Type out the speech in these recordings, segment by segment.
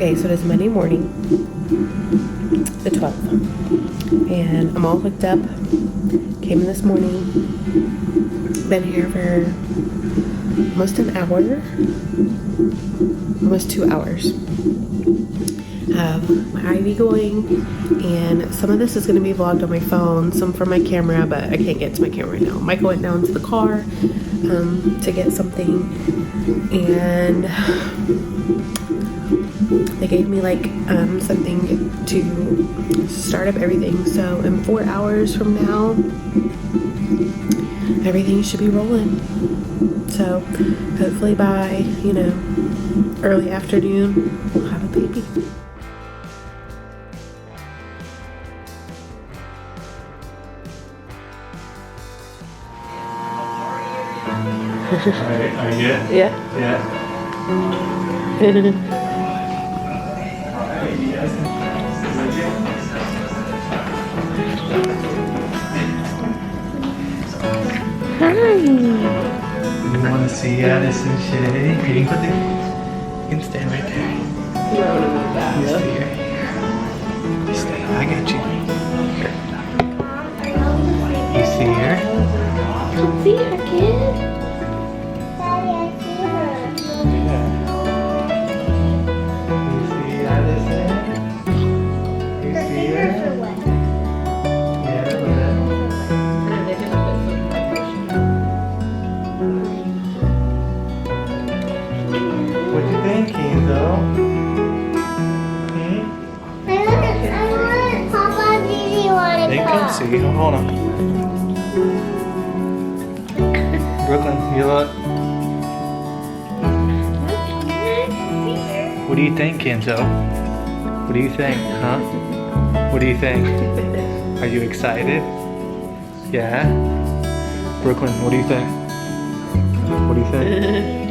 Okay, so it is Monday morning, the 12th, and I'm all hooked up. Came in this morning, been here for almost an hour, almost 2 hours. Have my IV going, and some of this is going to be vlogged on my phone, some from my camera, but I can't get to my camera right now. Michael went down to the car to get something, and they gave me like something to start up everything. So in 4 hours from now, everything should be rolling. So hopefully by, you know, early afternoon, we'll have a baby. Are you good? Yeah. Yeah. Hi. You want to see Addison's today? You can stand right there. You might want to move that. You stay here. You stay. I got you. You see her? I don't see her, kid. See, hold on. Brooklyn, you look. What do you think, Kenzo? What do you think, huh? What do you think? Are you excited? Yeah? Brooklyn, what do you think? What do you think?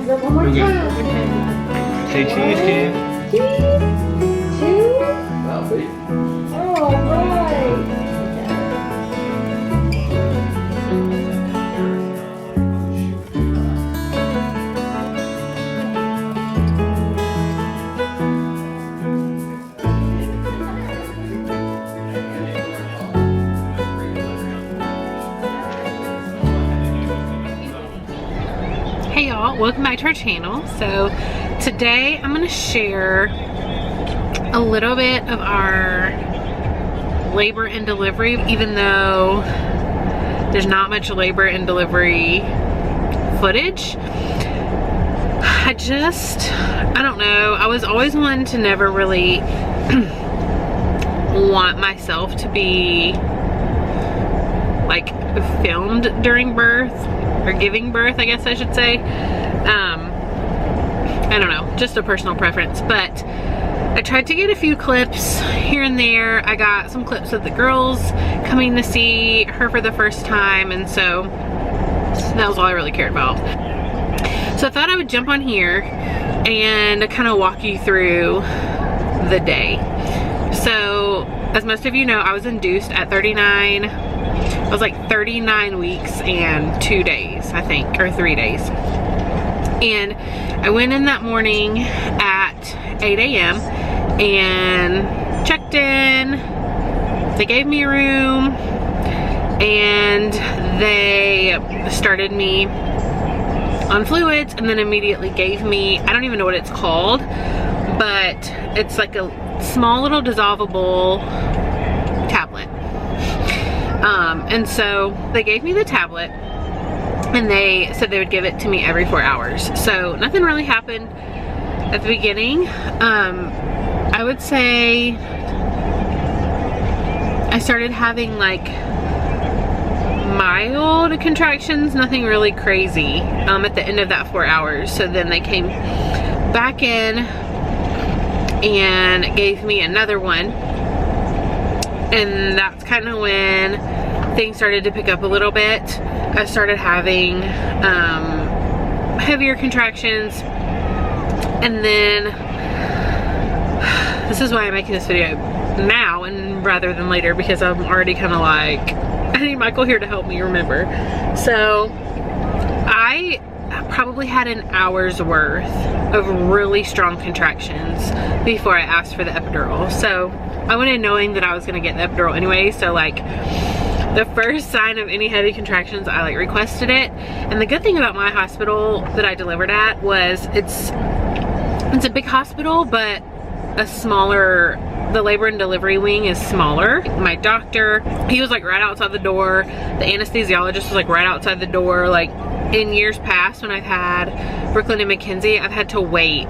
One more time. Say cheese, kid. Cheese. Cheese. Oh, right. Hey y'all, welcome back to our channel. So today I'm going to share a little bit of our labor and delivery, even though there's not much labor and delivery footage. I don't know, I was always one to never really want myself to be like filmed during birth, or giving birth, I guess I should say. I don't know, just a personal preference, but I tried to get a few clips here and there. I got some clips of the girls coming to see her for the first time, and so that was all I really cared about. So I thought I would jump on here and kind of walk you through the day. So as most of you know, I was induced at 39. I was like 39 weeks and 2 days, I think, or 3 days. And I went in that morning at 8 a.m. and checked in. They gave me a room and they started me on fluids, and then immediately gave me, I don't even know what it's called, but it's like a small little dissolvable tablet. And so they gave me the tablet and they said they would give it to me every 4 hours. So nothing really happened at the beginning. I would say I started having like mild contractions, nothing really crazy at the end of that 4 hours. So then they came back in and gave me another one, and that's kind of when things started to pick up a little bit. I started having heavier contractions, and then this is why I'm making this video now and rather than later, because I'm already kind of like, I need Michael here to help me remember. So I probably had an hour's worth of really strong contractions before I asked for the epidural. So I went in knowing that I was gonna get the epidural anyway. So like the first sign of any heavy contractions, I like requested it. And the good thing about my hospital that I delivered at was it's a big hospital, but a smaller, the labor and delivery wing is smaller. My doctor, he was like right outside the door. The anesthesiologist was like right outside the door. Like in years past when I've had Brooklyn and Mackenzie, I've had to wait,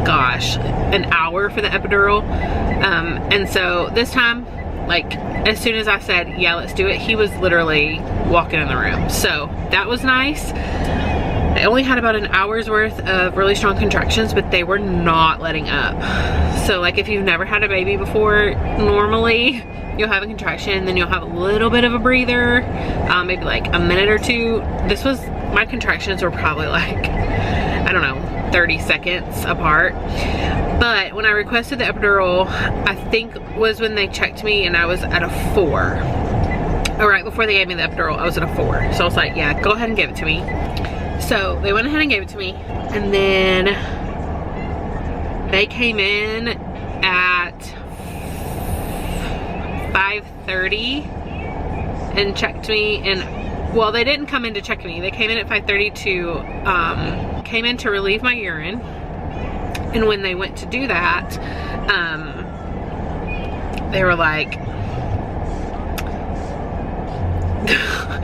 gosh, an hour for the epidural. And so this time, like as soon as I said, yeah, let's do it, he was literally walking in the room. So that was nice. I only had about an hour's worth of really strong contractions, but they were not letting up. So like if you've never had a baby before, normally you'll have a contraction, then you'll have a little bit of a breather, maybe like a minute or two. My contractions were probably like, I don't know, 30 seconds apart. But when I requested the epidural, I think was when they checked me and I was at a 4. Or right before they gave me the epidural, I was at a 4. So I was like, yeah, go ahead and give it to me. So they went ahead and gave it to me, and then they came in at 5:30 and checked me. And well, they didn't come in to check me. They came in at 5:30 came in to relieve my urine. And when they went to do that, they were like,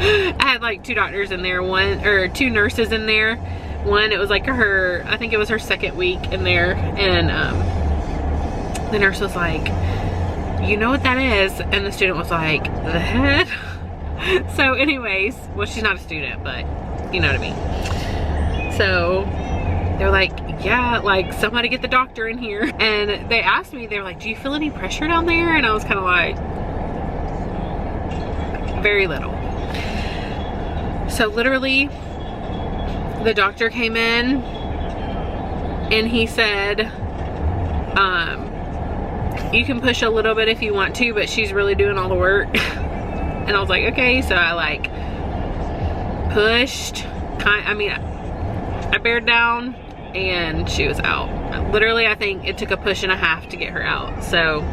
I had like 2 doctors in there, 2 nurses in there. One, it was like I think it was her 2nd week in there, and the nurse was like, you know what that is? And the student was like, the head? So anyways, well, she's not a student, but you know what I mean. So they're like, yeah, like somebody get the doctor in here. And they asked me, they were like, do you feel any pressure down there? And I was kind of like, very little. So literally the doctor came in and he said, you can push a little bit if you want to, but she's really doing all the work. And I was like, okay. So I like pushed, I bared down and she was out. Literally, I think it took a push and a half to get her out. So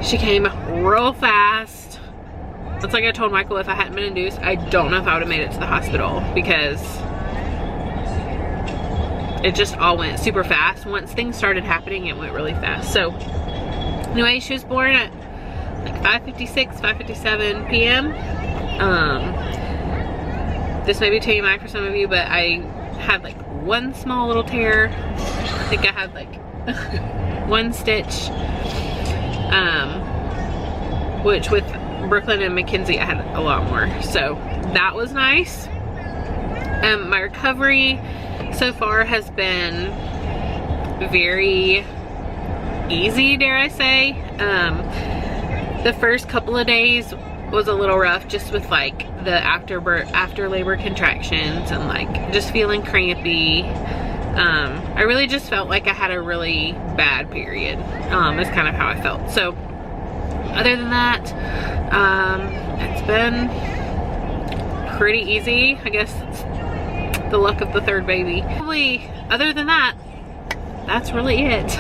she came real fast. It's like I told Michael, if I hadn't been induced, I don't know if I would have made it to the hospital, because it just all went super fast. Once things started happening, it went really fast. So anyway, she was born at like 5:56, 5:57 p.m. This may be TMI for some of you, but I had like one small little tear. I think I had like 1 stitch, which with Brooklyn and Mackenzie I had a lot more, so that was nice. My recovery so far has been very easy, dare I say. The first couple of days was a little rough, just with like the after labor contractions and like just feeling crampy. I really just felt like I had a really bad period. Is kind of how I felt. So other than that, it's been pretty easy. I guess it's the luck of the 3rd baby. Probably, other than that, that's really it.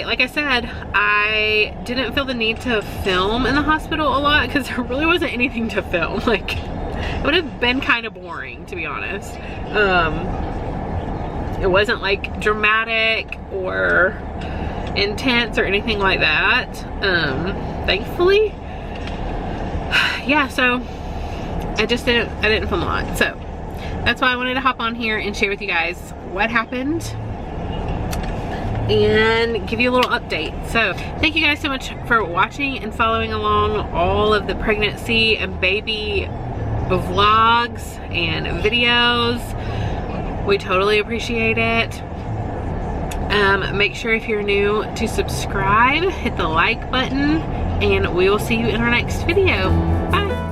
Like I said, I didn't feel the need to film in the hospital a lot because there really wasn't anything to film. Like, it would have been kind of boring, to be honest. It wasn't like dramatic or intense or anything like that, thankfully. Yeah, so I didn't film a lot, so that's why I wanted to hop on here and share with you guys what happened and give you a little update. So thank you guys so much for watching and following along all of the pregnancy and baby vlogs and videos. We totally appreciate it. Make sure if you're new to subscribe, hit the like button, and we will see you in our next video. Bye.